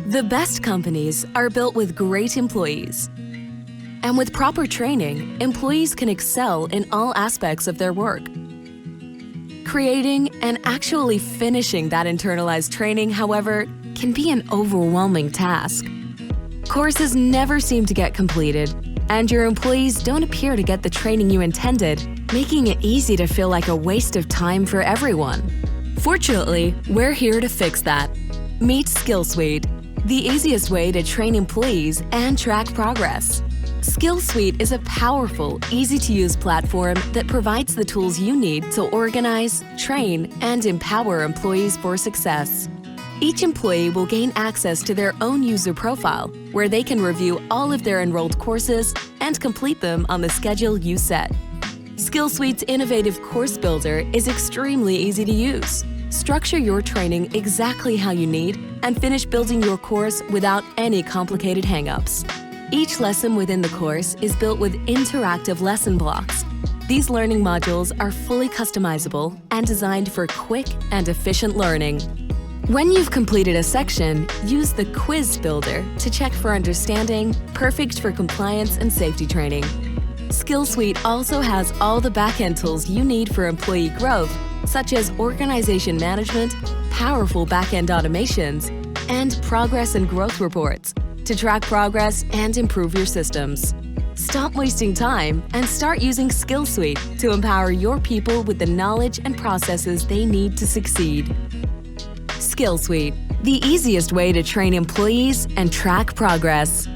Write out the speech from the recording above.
The best companies are built with great employees. And with proper training, employees can excel in all aspects of their work. Creating and actually finishing that internalized training, however, can be an overwhelming task. Courses never seem to get completed, and your employees don't appear to get the training you intended, making it easy to feel like a waste of time for everyone. Fortunately, we're here to fix that. Meet SkillSuite, the easiest way to train employees and track progress. SkillSuite is a powerful, easy-to-use platform that provides the tools you need to organize, train, and empower employees for success. Each employee will gain access to their own user profile, where they can review all of their enrolled courses and complete them on the schedule you set. SkillSuite's innovative course builder is extremely easy to use. Structure your training exactly how you need and finish building your course without any complicated hang-ups. Each lesson within the course is built with interactive lesson blocks. These learning modules are fully customizable and designed for quick and efficient learning. When you've completed a section, use the Quiz Builder to check for understanding, perfect for compliance and safety training. SkillSuite also has all the back-end tools you need for employee growth, such as organization management, powerful back-end automations, and progress and growth reports to track progress and improve your systems. Stop wasting time and start using SkillSuite to empower your people with the knowledge and processes they need to succeed. SkillSuite, the easiest way to train employees and track progress.